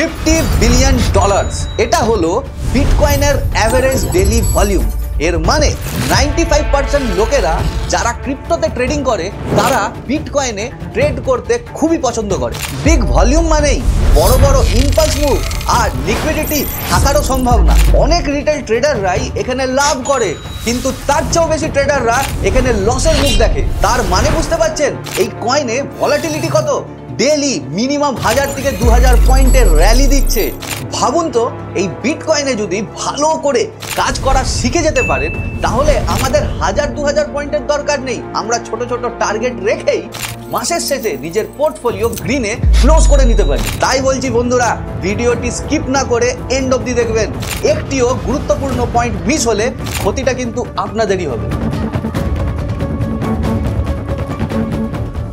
$50 billion. এটা হলো বিটকয়েনের average daily volume. এর মানে 95% লোকেরা যারা ক্রিপ্টোতে ট্রেডিং করে তারা বিটকয়েনে ট্রেড করতে খুবই পছন্দ করে। বিগ ভলিউম মানেই বড় বড় ইম্পালস মুভ আর লিকুইডিটি থাকারও সম্ভাবনা। অনেক রিটেল ট্রেডাররাই এখানে লাভ করে, কিন্তু তার চেয়েও বেশি ট্রেডাররা এখানে লসের মুখ দেখে। তার মানে বুঝতে পারছেন এই কয়েনে ভলাটিলিটি কত? ডেইলি মিনিমাম 1000 থেকে 2000 পয়েন্টের র্যালি দিচ্ছে। ভাবুন তো, এই বিটকয়েনে যদি ভালো করে কাজ করা শিখে যেতে পারেন তাহলে আমাদের 1000-2000 পয়েন্টের দরকার নেই। আমরা ছোট ছোট টার্গেট রেখেই মাসের শেষে নিজের পোর্টফোলিও গ্রিনে ক্লোজ করে নিতে পারি। তাই বলছি বন্ধুরা, ভিডিওটি স্কিপ না করে এন্ড অবধি দেখবেন। একটিও গুরুত্বপূর্ণ পয়েন্ট মিস হলে ক্ষতিটা কিন্তু আপনাদেরই হবে।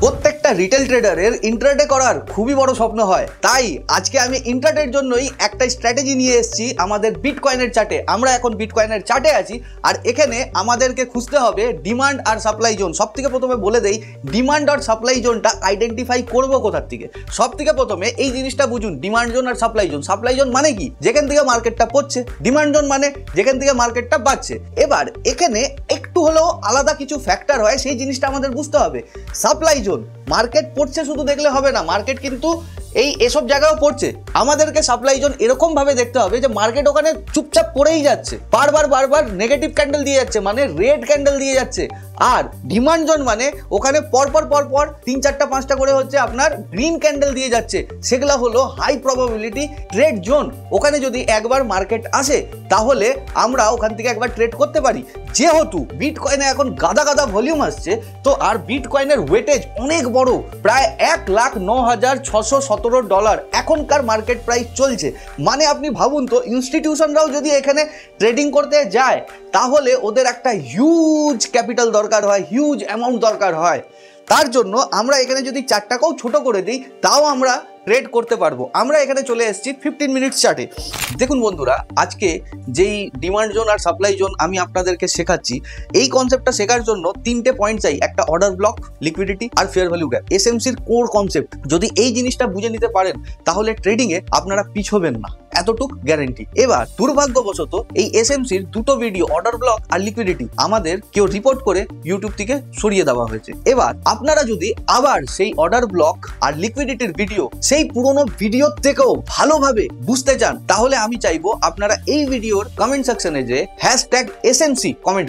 প্রত্যেকটা রিটেল ট্রেডারের ইন্ট্রাডে করার খুবই বড় স্বপ্ন হয়। তাই আজকে আমি ইন্ট্রাডের জন্যই একটা স্ট্র্যাটেজি নিয়ে এসেছি আমাদের বিটকয়েনের চার্টে। আমরা এখন বিটকয়েনের চার্টে আছি, আর এখানে আমাদেরকে খুঁজতে হবে ডিমান্ড আর সাপ্লাই জোন। সব থেকে প্রথমে বলে দেই, ডিমান্ড আর সাপ্লাই জোনটা আইডেন্টিফাই করবো কোথার থেকে। সব থেকে প্রথমে এই জিনিসটা বুঝুন, ডিমান্ড জোন আর সাপ্লাই জোন। সাপ্লাই জোন মানে কি? যেখান থেকে মার্কেটটা পড়ছে। ডিমান্ড জোন মানে যেখান থেকে মার্কেটটা বাড়ছে। এবার এখানে একটু হলেও আলাদা কিছু ফ্যাক্টর হয়, সেই জিনিসটা আমাদের বুঝতে হবে। সাপ্লাই জোন, মার্কেট পড়ছে শুধু দেখলে হবে না, মার্কেট কিন্তু এসব জায়গাও পড়ছে। আমাদেরকে সাপ্লাই জোন এরকম ভাবে দেখতে হবে যে মার্কেট ওখানে চুপচাপ পড়েই যাচ্ছে, বারবার নেগেটিভ ক্যান্ডেল দিয়ে যাচ্ছে, মানে রেড ক্যান্ডেল দিয়ে যাচ্ছে। আর ডিমান্ড জোন মানে ওখানে পরপর 3-4-5টা করে হচ্ছে আপনার গ্রিন ক্যান্ডেল দিয়ে যাচ্ছে। সেগুলো হলো হাই প্রবাবিলিটি ট্রেড জোন। ওখানে যদি একবার মার্কেট আসে তাহলে আমরা ওখান থেকে একবার ট্রেড করতে পারি। যেহেতু বিটকয়েনে এখন গাদা ভলিউম আসছে, তো আর বিটকয়েনের ওয়েটেজ অনেক বড়, প্রায় $1,09,617 এখনকার মার্কেট প্রাইস চলছে। মানে আপনি ভাবুন তো, ইনস্টিটিউশনরাও যদি এখানে ট্রেডিং করতে যায় তাহলে ওদের একটা হিউজ ক্যাপিটাল দরকার হয়, হিউজ অ্যামাউন্ট দরকার হয়। তার জন্য আমরা এখানে যদি চার্টটাকেও ছোট করে দিই তাও আমরা ট্রেড করতে পারবো। আমরা এখানে চলে এসেছি 15 মিনিটস চার্টে। দেখুন বন্ধুরা, আজকে যেই ডিমান্ড জোন আর সাপ্লাই জোন আমি আপনাদেরকে শেখাচ্ছি, এই কনসেপ্টটা শেখার জন্য 3টে পয়েন্ট চাই। একটা অর্ডার ব্লক, লিকুইডিটি আর ফেয়ার ভ্যালু গ্যাপ। এসএমসির কোর কনসেপ্ট যদি এই জিনিসটা বুঝে নিতে পারেন তাহলে ট্রেডিংয়ে আপনারা পিছবেন না, এতটুক গ্যারেন্টি। এবার দুর্ভাগ্যবশত এই এসএমসির দুটো ভিডিও, অর্ডার ব্লক আর লিকুইডিটি, আমাদের কেউ রিপোর্ট করে ইউটিউব থেকে সরিয়ে দেওয়া হয়েছে। এবার আপনারা যদি আবার সেই অর্ডার ব্লক আর লিকুইডিটির ভিডিও সেই পুরোনো ভিডিও থেকেও ভালোভাবে বুঝতে চান তাহলে আমি চাইবো আপনারা এই ভিডিওর কমেন্ট সেকশনে যে #SMC কমেন্ট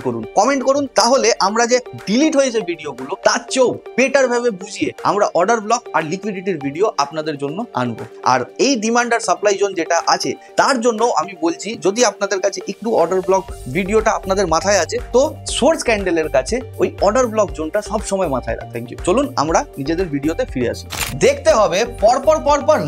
করুন। তাহলে আমরা যে ডিলিট হয়েছে ভিডিওগুলো তার চেয়েও বেটার ভাবে বুঝিয়ে আমরা অর্ডার ব্লক আর লিকুইডিটির ভিডিও আপনাদের জন্য আনবো। আর এই ডিমান্ড আর সাপ্লাই জোন যেটা আছে তার জন্য আমি বলছি, যদি আপনাদের কাছে একটু অর্ডার ব্লক ভিডিওটা আপনাদের মাথায় আছে তো সোর্স ক্যান্ডেলের কাছে ওই অর্ডার ব্লক জোনটা সব সময় মাথায় রাখ। Thank you. চলুন আমরা নিজেদের ভিডিওতে ফিরে আসি। দেখতে হবে পরপর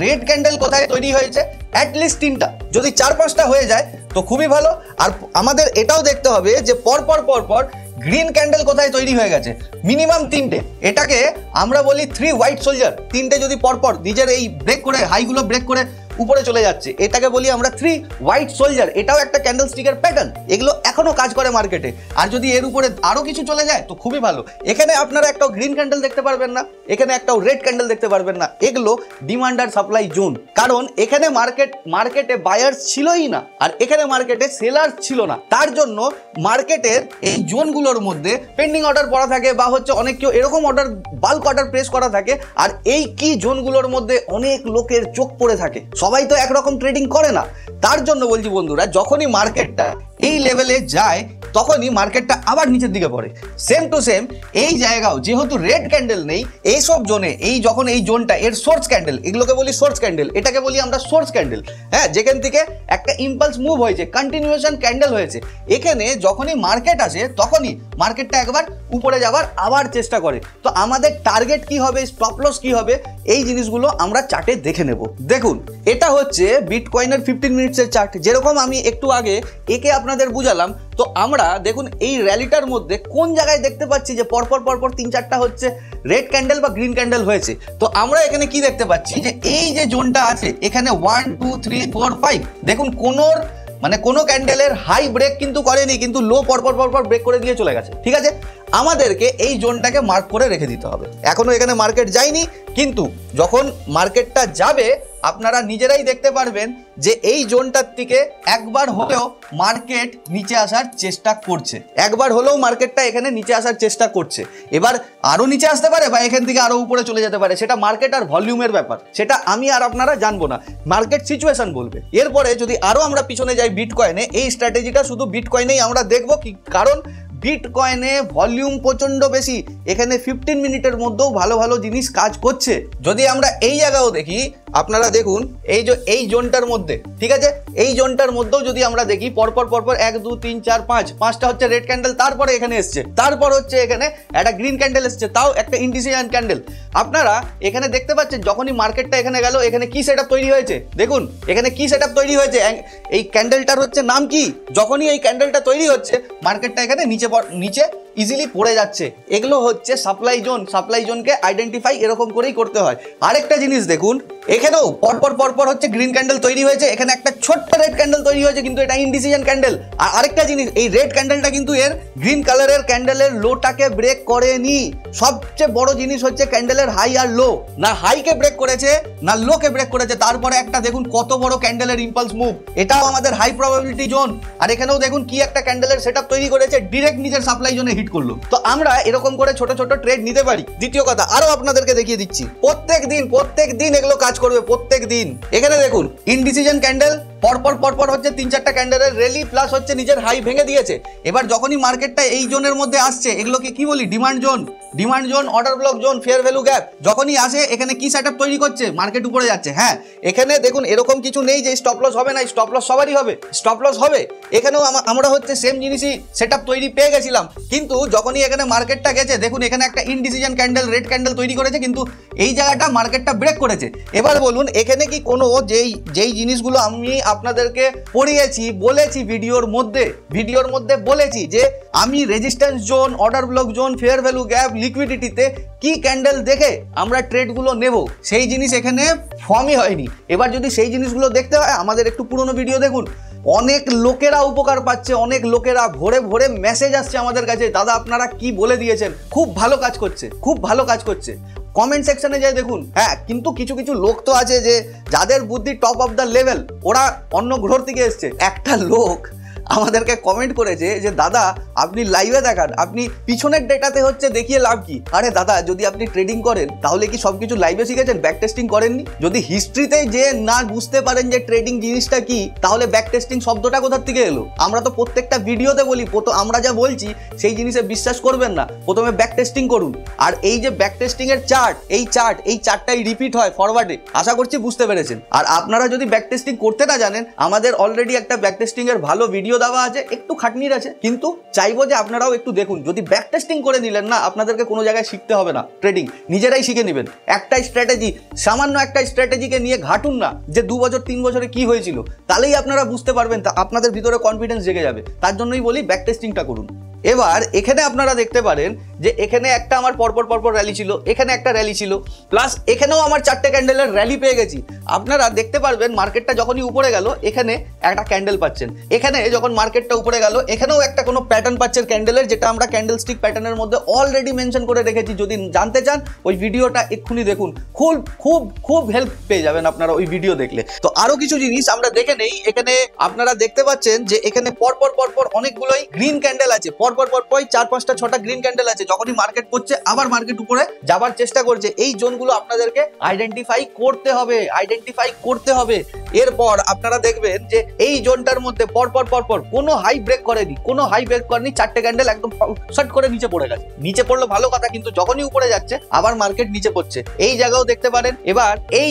রেড ক্যান্ডেল কোথায় তৈরি হয়েছে, অ্যাটলিস্ট 3টা। যদি 4-5টা হয়ে যায় তো খুবই ভালো। আর আমাদের এটাও দেখতে হবে যে পরপর গ্রিন ক্যান্ডেল কোথায় তৈরি হয়ে গেছে, মিনিমাম 3টে। এটাকে আমরা বলি 3 হোয়াইট সোলজার। 3টে যদি পরপর নিজের এই ব্রেক করে, হাইগুলো ব্রেক করে উপরে চলে যাচ্ছে, এটাকে বলি আমরা 3 হোয়াইট সোলজার। এটাও একটা ক্যান্ডেল স্টিকের প্যাটার্ন। এগুলো এখনো কাজ করে মার্কেটে। আর যদি এর উপরে আরো কিছু চলে যায় তো খুবই ভালো। এখানে আপনারা একটাও গ্রিন ক্যান্ডেল দেখতে পারবেন না, এখানে একটাও রেড ক্যান্ডেল দেখতে পারবেন না। এগুলো ডিমান্ড আর সাপ্লাই জোন, কারণ এখানে মার্কেটে বায়ার্স ছিলই না আর এখানে মার্কেটে সেলার্স ছিল না। তার জন্য মার্কেটের এই জোনগুলোর মধ্যে পেন্ডিং অর্ডার পড়া থাকে, বা হচ্ছে অনেক কেউ এরকম অর্ডার, বাল্ক অর্ডার প্রেস করা থাকে। আর এই কি জোনগুলোর মধ্যে অনেক লোকের চোখ পড়ে থাকে। সবাই তো একরকম ট্রেডিং করে না। তার জন্য বলছি বন্ধুরা, যখনই মার্কেটটা এই লেভেলে যায় তখনই মার্কেটটা আবার নিচের দিকে পড়ে। সেম টু সেম এই জায়গাও যেহেতু রেড ক্যান্ডেল নেই, এইসব জোনে যখন এই জোনটা এর সোর্স ক্যান্ডেল, এগুলোকে বলি সোর্স ক্যান্ডেল, এটাকে বলি আমরা সোর্স ক্যান্ডেল। হ্যাঁ, যেখান থেকে একটা ইম্পালস মুভ হয়েছে, কন্টিনিউয়েশন ক্যান্ডেল হয়েছে। এখানে যখনই মার্কেট আসে তখনই মার্কেটটা একবার উপরে যাবার আবার চেষ্টা করে। তো আমাদের টার্গেট কি হবে, স্টপ লস কি হবে, এই জিনিসগুলো আমরা চার্টে দেখে নেব। দেখুন, এটা হচ্ছে বিটকয়েনের 15 মিনিটসের চার্ট। যেরকম আমি একটু আগে একে আপনাদের বুঝালাম, তো আমরা দেখুন এই র্যালিটার মধ্যে কোন জায়গায় দেখতে পাচ্ছি যে পরপর 3-4টা হচ্ছে রেড ক্যান্ডেল বা গ্রিন ক্যান্ডেল হয়েছে। তো আমরা এখানে কি দেখতে পাচ্ছি যে এই যে জোনটা আছে এখানে 1 2 3 4 5, দেখুন কোনো ক্যান্ডেলের হাই ব্রেক কিন্তু করেনি, কিন্তু লো পরপর ব্রেক করে দিয়ে চলে গেছে। ঠিক আছে, আমাদেরকে এই জোনটাকে মার্ক করে রেখে দিতে হবে। এখনো এখানে মার্কেট যায়নি, কিন্তু যখন মার্কেটটা যাবে আপনারা নিজেরাই দেখতে পারবেন যে এই জোনটার থেকে একবার হলেও মার্কেট নিচে আসার চেষ্টা করছে, একবার হলেও মার্কেটটা এখানে নিচে আসার চেষ্টা করছে। এবার আরো নিচে আসতে পারে বা এখান থেকে আরো উপরে চলে যেতে পারে, সেটা মার্কেট আর ভলিউমের ব্যাপার, সেটা আমি আর আপনারা জানবো না, মার্কেট সিচুয়েশন বলবে। এরপরে যদি আরো আমরা পিছনে যাই বিটকয়েনে, এই স্ট্র্যাটেজিটা শুধু বিটকয়েনেই আমরা দেখবো কি, কারণ বিটকয়েনে ভলিউম প্রচন্ড বেশি, এখানে 15 মিনিটের মধ্যেও ভালো ভালো জিনিস কাজ করছে। যদি আমরা এই জায়গাও দেখি, আপনারা দেখুন এই জোনটার মধ্যে, ঠিক আছে, এই জোনটার মধ্যেও যদি আমরা দেখি পরপর 1 2 3 4 5টা হচ্ছে রেড ক্যান্ডেল, তারপরে এখানে এসছে, তারপর হচ্ছে এখানে একটা গ্রিন ক্যান্ডেল এসছে, তাও একটা ইনডিসিশন ক্যান্ডেল। আপনারা এখানে দেখতে পাচ্ছেন যখনই মার্কেটটা এখানে গেল, এখানে কি সেটআপ তৈরি হয়েছে, দেখুন এখানে কি সেটআপ তৈরি হয়েছে, এই ক্যান্ডেলটার হচ্ছে নাম কি, যখনই এই ক্যান্ডেলটা তৈরি হচ্ছে মার্কেটটা এখানে নিচে ইজিলি পড়ে যাচ্ছে। এগুলো হচ্ছে সাপ্লাই জোনকে আইডেন্টিফাই এরকম করেই করতে হয়। আরেকটা জিনিস দেখুন, এখানেও পরপর হচ্ছে গ্রিন ক্যান্ডেল তৈরি হয়েছে, এখানে একটা ছোট্ট রেড ক্যান্ডেল তৈরি হয়েছে, কিন্তু এটা ইনডিসিশন ক্যান্ডেল। আর আরেকটা জিনিস, এই রেড ক্যান্ডেলটা কিন্তু এর গ্রিন কালারের ক্যান্ডেলের লোটাকে ব্রেক করেনি। সবচেয়ে বড় জিনিস হচ্ছে ক্যান্ডেলের হাই আর লো, না হাইকে ব্রেক করেছে না লোকে ব্রেক করেছে, তারপরে একটা দেখুন কত বড় ক্যান্ডেলের ইম্পালস মুভ, এটাও আমাদের হাই প্রবাবিলিটি জোন। আর এখানেও দেখুন কি একটা ক্যান্ডেলের সেটআপ তৈরি করেছে, ডিরেক্ট নিজের সাপ্লাই জোনে হিট করলো। তো আমরা এরকম করে ছোট ছোট ট্রেড নিতে পারি। দ্বিতীয় কথা আরো আপনাদেরকে দেখিয়ে দিচ্ছি, প্রত্যেক দিন এগুলো কাজ করবে, প্রত্যেক দিন। এখানে দেখুন ইনডিসিশন ক্যান্ডেল, পরপর হচ্ছে 3-4টা ক্যান্ডেলের র্যালি, প্লাস হচ্ছে নিজের হাই ভেঙে দিয়েছে। এবার যখনই মার্কেটটা এই জোনের মধ্যে আসছে, এগুলোকে কি বলি, demand zone, order block zone, fair value gap, যখনই আসে এখানে কি সেটআপ তৈরি করছে, মার্কেট উপরে যাচ্ছে। হ্যাঁ, এখানে দেখুন এরকম কিছু নেই যে স্টপ লস হবে না, স্টপ লস সবারই হবে, স্টপ লস হবে। এখানেও আমরা হচ্ছে সেম জিনিসই সেটআপ তৈরি পেয়ে গেছিলাম, কিন্তু যখনই এখানে মার্কেটটা গেছে, দেখুন এখানে একটা ইনডিসিশন ক্যান্ডেল রেড ক্যান্ডেল তৈরি করেছে, কিন্তু এই জায়গাটা মার্কেটটা ব্রেক করেছে। এবার বলুন এখানে কি কোনো যেই জিনিসগুলো আমি আপনাদেরকে পড়িয়েছি, বলেছি ভিডিওর মধ্যে বলেছি যে আমি resistance zone, order block zone, fair value gap, লিকুইডিটিতে কি ক্যান্ডেল দেখে আমরা ট্রেডগুলো নেব, সেই জিনিস এখানে ফর্মই হয়নি। এবার যদি সেই জিনিসগুলো দেখতে হয়, আমাদের একটু পুরনো ভিডিও দেখুন, অনেক লোকেরা উপকার পাচ্ছে, অনেক লোকেরা ভোরে মেসেজ আসছে আমাদের কাছে, দাদা আপনারা কি বলে দিয়েছেন, খুব ভালো কাজ করছে। কমেন্ট সেকশনে যাই দেখুন। হ্যাঁ, কিন্তু কিছু লোক তো আছে যে যাদের বুদ্ধি টপ অফ দ্য লেভেল, ওরা অন্য গ্রহ থেকে এসছে। একটা লোক আমাদেরকে কমেন্ট করেছে যে দাদা আপনি লাইভে দেখান, আপনি পিছনের ডেটাতে হচ্ছে দেখিয়ে লাভ কি? আরে দাদা, যদি আপনি ট্রেডিং করেন তাহলে কি সবকিছু লাইভে শিখেছেন, ব্যাক টেস্টিং করেননি? যদি হিস্ট্রিতে যে না বুঝতে পারেন যে ট্রেডিং জিনিসটা কি, তাহলে ব্যাক টেস্টিং শব্দটা কোথার থেকে এলো? আমরা তো প্রত্যেকটা ভিডিওতে বলি, আমরা যা বলছি সেই জিনিসে বিশ্বাস করবেন না, প্রথমে ব্যাক টেস্টিং করুন। আর এই যে ব্যাক টেস্টিং এর এই চার্টটাই রিপিট হয় ফরওয়ার্ডে, আশা করছি বুঝতে পেরেছেন। আর আপনারা যদি ব্যাক টেস্টিং করতে না জানেন, আমাদের অলরেডি একটা ব্যাক টেস্টিং এর ভালো ভিডিও দেওয়া আছে, একটু খাটনির আছে, কিন্তু চাইবো যে আপনারাও একটু দেখুন। যদি ব্যাক টেস্টিং করে নিলেন না, আপনাদেরকে কোনো জায়গায় শিখতে হবে না, ট্রেডিং নিজেরাই শিখে নেবেন। সামান্য একটা স্ট্র্যাটেজিকে নিয়ে ঘাটুন না যে 2 বছর 3 বছরে কি হয়েছিল, তাহলেই আপনারা বুঝতে পারবেন, আপনাদের ভিতরে কনফিডেন্স জেগে যাবে। তার জন্যই বলি ব্যাক টেস্টিংটা করুন। এবার এখানে আপনারা দেখতে পারেন যে এখানে একটা আমার পরপর র্যালি ছিল, এখানে একটা র্যালি ছিল, প্লাস এখানেও আমার 4টে ক্যান্ডেলের র্যালি পেয়ে গেছি। আপনারা দেখতে পারবেন মার্কেটটা যখনই উপরে গেল, এখানে একটা ক্যান্ডেল পাচ্ছেন, এখানে যখন মার্কেটটা উপরে গেল এখানেও একটা কোনো প্যাটার্ন পাচ্ছেন ক্যান্ডেলের, যেটা আমরা ক্যান্ডেল স্টিক প্যাটার্নের মধ্যে অলরেডি মেনশন করে রেখেছি। যদি জানতে চান ওই ভিডিওটা এক্ষুনি দেখুন, খুব হেল্প পেয়ে যাবেন আপনারা ওই ভিডিও দেখলে। তো আরো কিছু জিনিস আমরা দেখে নেই। এখানে আপনারা দেখতে পাচ্ছেন যে এখানে পরপর অনেকগুলোই গ্রিন ক্যান্ডেল আছে, পরপর 4, 5, 6টা গ্রিন ক্যান্ডেল আছে। যখনই মার্কেট পড়ছে আবার মার্কেট উপরে যাবার চেষ্টা করছে। এই জোনগুলো আপনাদেরকে আইডেন্টিফাই করতে হবে। এরপর আপনারা দেখবেন যে এই জোনটার মধ্যে পরপর কোনো হাই ব্রেক করেনি, 4টে ক্যান্ডেল একদম শর্ট করে নিচে পড়ে গেছে। নিচে পড়লো ভালো কথা, কিন্তু যখনই উপরে যাচ্ছে আবার মার্কেট নিচে পড়ছে। এই জায়গাও দেখতে পারেন। এবার এই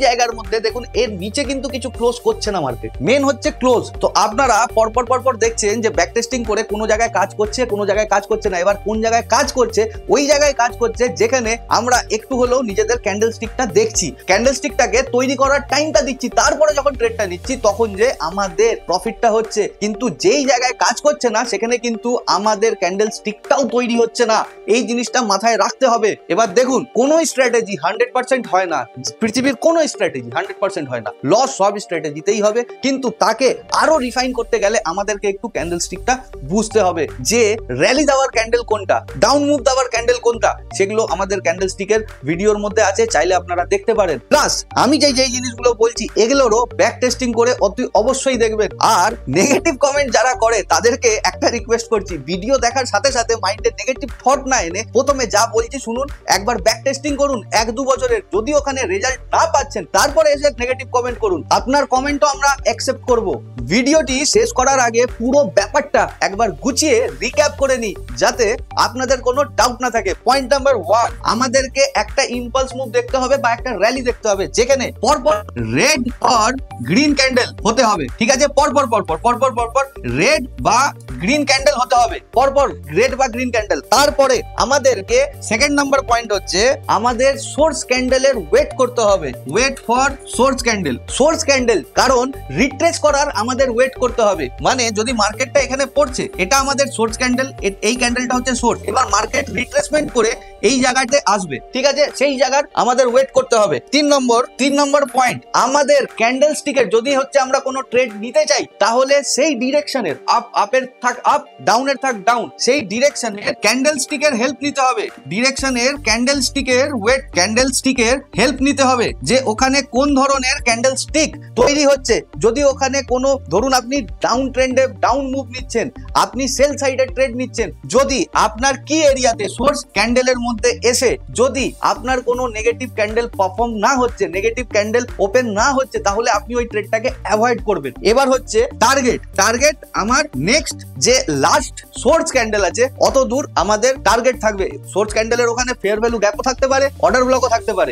জায়গার মধ্যে দেখুন এর নিচে কিন্তু কিছু ক্লোজ করছে না মার্কেট, মেন হচ্ছে ক্লোজ। তো আপনারা পরপর দেখছেন যে ব্যাক টেস্টিং করে কোনো জায়গায় কাজ করছে, কোনো জায়গায় কাজ করছে না। এবার কোন জায়গায় কাজ করছে, ওই জায়গায় কাজ করছে যেখানে আমরা একটু হলেও নিজেদের ক্যান্ডেল স্টিকটা দেখছি, ক্যান্ডেল স্টিকটাকে তৈরি করার টাইমটা দিচ্ছি, তারপরে যখন ট্রেডটা নিচ্ছি তখন যে আমাদের প্রফিটটা হচ্ছে, কিন্তু যেই জায়গায় কাজ করছে না সেখানে কিন্তু আমাদের ক্যান্ডেল স্টিকটাও তৈরি হচ্ছে না। এই জিনিসটা মাথায় রাখতে হবে। এবার দেখুন, কোনো স্ট্র্যাটেজি 100% হয় না, পৃথিবীর কোনো স্ট্র্যাটেজি 100% হয় না, লস সব স্ট্র্যাটেজিতেই হবে, কিন্তু তাকে আরো রিফাইন করতে গেলে আমাদেরকে একটু ক্যান্ডেল স্টিকটা বুঝতে হবে যে র্যালি দেওয়ার ক্যান্ডেল কোনটা, ডাউন মুভ দেওয়ার ক্যান্ডেল কোনটা, সেগুলো আমাদের ক্যান্ডেল স্টিকের ভিডিওর মধ্যে আছে, চাইলে আপনারা দেখতে পারেন। প্লাস আমি যেই জিনিসগুলো বলছি এগুলোরও ব্যাক টেস্টিং করে অতি অবশ্যই দেখবেন। আর নেগেটিভ কমেন্ট যারা করে তাদেরকে একটা রিকোয়েস্ট করছি, ভিডিও দেখার সাথে সাথে মাইন্ডে নেগেটিভ থট না এনে প্রথমে যা বলছি শুনুন, একবার ব্যাক টেস্টিং করুন 1-2 বছরের, যদি ওখানে রেজাল্ট না পাচ্ছেন তারপরে এসে নেগেটিভ কমেন্ট করুন, আপনার কমেন্টও আমরা অ্যাকসেপ্ট করব। ভিডিওটি শেষ করার আগে পুরো ব্যাপারটা একবার গুছিয়ে রিক্যাপ করে নিই যাতে আপনাদের কোনো ডাউট না থাকে। পয়েন্ট নাম্বার 1, আমাদেরকে একটা ইম্পালস মুভ দেখতে হবে বা একটা র্যালি দেখতে হবে যেখানে পরপর রেড আর গ্রিন ক্যান্ডেল হতে হবে, ঠিক আছে? পরপর রেড বা গ্রিন ক্যান্ডেল হতে হবে, পরপর রেড বা গ্রিন ক্যান্ডেল। তারপরে আমাদেরকে সেকেন্ড নাম্বার পয়েন্ট হচ্ছে আমাদের সোর্স ক্যান্ডেলের ওয়েট করতে হবে, ওয়েট ফর সোর্স ক্যান্ডেল, কারণ রিট্রেস করার আমাদের ওয়েট করতে হবে। মানে যদি মার্কেটটা এখানে পড়ছে, এটা আমাদের সোর্স ক্যান্ডেল, এই ক্যান্ডেলটা হচ্ছে সোর্স, এবার মার্কেট রিট্রেসমেন্ট করে এই জায়গাতে আসবে, ঠিক আছে? সেই জায়গার আমাদের ওয়েট করতে হবে। 3 নম্বর পয়েন্ট, আমাদের ক্যান্ডেল স্টিকের যদি হচ্ছে আমরা কোনো ট্রেড নিতে চাই তাহলে সেই ডিরেকশনের আপের থাক আপ, ডাউনের থাক ডাউন, সেই ডিরেকশনের ক্যান্ডেল স্টিকের হেল্প নিতে হবে, ডিরেকশনের ক্যান্ডেল স্টিকের ওয়েট, ক্যান্ডেল স্টিকের হেল্প নিতে হবে যে ওখানে কোন ধরনের ক্যান্ডেল স্টিক তৈরি হচ্ছে। যদি ওখানে কোনো, ধরুন আপনি ডাউন ট্রেন্ডে ডাউন মুভ নিচ্ছেন, আপনি সেল সাইডের ট্রেড নিচ্ছেন, যদি আপনার কি এরিয়াতে সোর্স ক্যান্ডেলের মধ্যে এসে যদি আপনার কোনো নেগেটিভ ক্যান্ডেল পারফর্ম না হচ্ছে, নেগেটিভ ক্যান্ডেল ওপেন না হচ্ছে, তাহলে আপনি ওই ট্রেডটাকে অ্যাভয়েড করবেন। এবার হচ্ছে টার্গেট আমার নেক্সট যে লাস্ট সোর্স ক্যান্ডেল আছে অত দূর আমাদের টার্গেট থাকবে। সোর্স ক্যান্ডেলের ওখানে ফেয়ার ভ্যালু গ্যাপও থাকতে পারে, অর্ডার ব্লকও থাকতে পারে,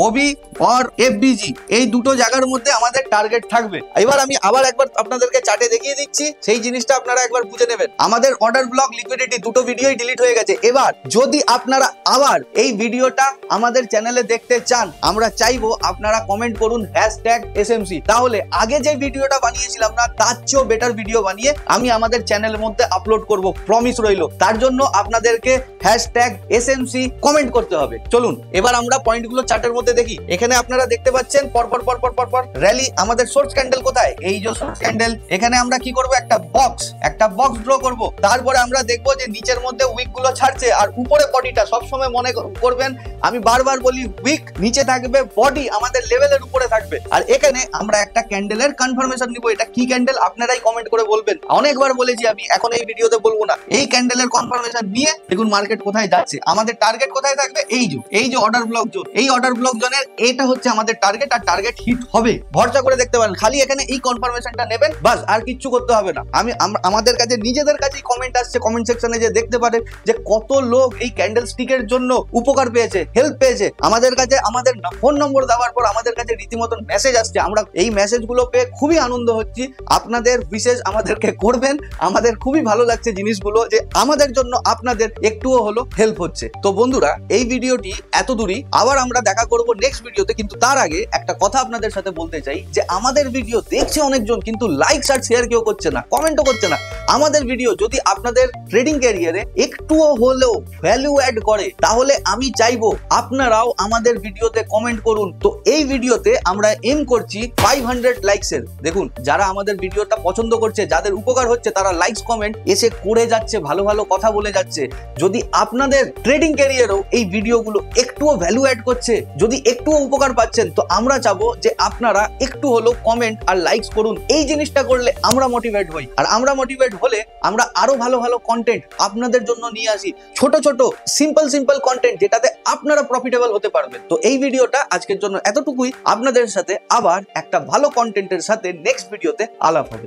ওবি আর এফবিজি, এই দুটো জায়গার মধ্যে আমাদের টার্গেট থাকবে। এবার আমি আবার একবার আপনাদেরকে চার্টে দেখিয়ে দিচ্ছি, সেই জিনিসটা আপনারা একবার বুঝে নেবেন। আমাদের অর্ডার ব্লক, লিকুইডিটি দুটো ভিডিওই ডিলিট হয়ে গেছে। এবার যদি আপনারা আবার এই ভিডিওটা আমাদের চ্যানেলে দেখতে চান, আমরা চাইবো আপনারা কমেন্ট করুন #SMC, তাহলে আগে যে ভিডিওটা বানিয়েছিলাম না তার চেয়েও বেটার ভিডিও বানিয়ে আমি আমাদের চ্যানেলের মধ্যে আপলোড করব, প্রমিস রইলো। তার জন্য আপনাদেরকে #SMC কমেন্ট করতে হবে। চলুন এবার আমরা পয়েন্টগুলো চার্টের মধ্যে দেখি। এখানে আপনারা দেখতে পাচ্ছেন পরপর র্যালি, আমাদের সোর্স ক্যান্ডেল কোথায়? এই যে সোর্স ক্যান্ডেল, এখানে আমরা কি করব? একটা বক্স ড্র করব। তারপরে আমরা দেখবো যে নিচের মধ্যে উইক গুলো ছাড়ছে আর উপরে বডিটা, সবসময় মনে করবেন আমি বারবার বলি উইক নিচে থাকবে, বডি আমাদের লেভেলের উপরে থাকবে। আর এখানে আমরা একটা ক্যান্ডেলের কনফার্মেশন নিব, এটা কি ক্যান্ডেল আপনারাই কমেন্ট করে বলবেন। অনেকবার বলেছি আমি, এখন এই ভিডিওতে বলবো না। এই ক্যান্ডেলের কনফার্মেশন নিয়ে দেখুন মার্কেট কোথায় যাচ্ছে, আমাদের টার্গেট কোথায় থাকবে? এই যে অর্ডার ব্লক জোন, এই অর্ডার ব্লক জোনের এটা হচ্ছে আমাদের টার্গেট, আর টার্গেট হিট হবে। ভরসা করে দেখতে পারেন, খালি এখানে এই কনফার্মেশনটা নেবেন, বাস আর কিচ্ছু করতে হবে না। আমাদের কাছে নিজেদের কাছেই কমেন্ট আসছে, কমেন্ট সেকশনে যে দেখতে পারেন যে কত লোক এই ক্যান্ডেল স্টিকের জন্য উপকার পেয়েছে, হেল্প পেয়েছে। আমাদের কাছে আমাদের ফোন নম্বর দেওয়ার পর আমাদের কাছে রীতিমতন মেসেজ আসছে, আমরা এই মেসেজগুলো পেয়ে খুবই আনন্দ হচ্ছি। আপনাদের বিশেষ আমাদেরকে করবেন, আমাদের খুবই ভালো লাগছে জিনিসগুলো, যে আমাদের জন্য আপনাদের একটুও হলো হেল্প হচ্ছে। তো বন্ধুরা, এই ভিডিওটি এত দূরই, আবার আমরা দেখা করব নেক্সট ভিডিওতে। কিন্তু তার আগে একটা কথা আপনাদের সাথে বলতে চাই যে আমাদের ভিডিও দেখছে অনেকজন, কিন্তু লাইক আর শেয়ার কেউ করছে না, কমেন্টও করছে না। আমাদের ভিডিও যদি আপনাদের ট্রেডিং ক্যারিয়ারে একটুও হলেও ভ্যালু অ্যাড করে, তাহলে আমি চাইবো আপনারাও আমাদের ভিডিওতে কমেন্ট করুন। তো এই ভিডিওতে আমরা এম করছি 500 লাইকসের। দেখুন, যারা আমাদের ভিডিওটা পছন্দ করছে, যাদের উপকার হচ্ছে, তারা লাইকস কমেন্ট এসে করে যাচ্ছে, ভালো ভালো কথা বলে যাচ্ছে। যদি আপনাদের ট্রেডিং ক্যারিয়ারেও এই ভিডিওগুলো একটুও ভ্যালু অ্যাড করছে, যদি একটুও উপকার পাচ্ছেন, তো আমরা চাবো যে আপনারা একটু হলো কমেন্ট আর লাইকস করুন। এই জিনিসটা করলে আমরা মোটিভেট হই, আর আমরা মোটিভেট হলে আমরা আরো ভালো ভালো কন্টেন্ট আপনাদের জন্য নিয়ে আসি, ছোট সিম্পল কন্টেন্ট, যেটাতে আপনারা প্রফিটেবল হতে পারবেন। তো এই ভিডিওটা আজকের জন্য এতটুকুই। আপনাদের সাথে আবার একটা ভালো কন্টেন্টের সাথে নেক্সট ভিডিওতে আলাপ হবে।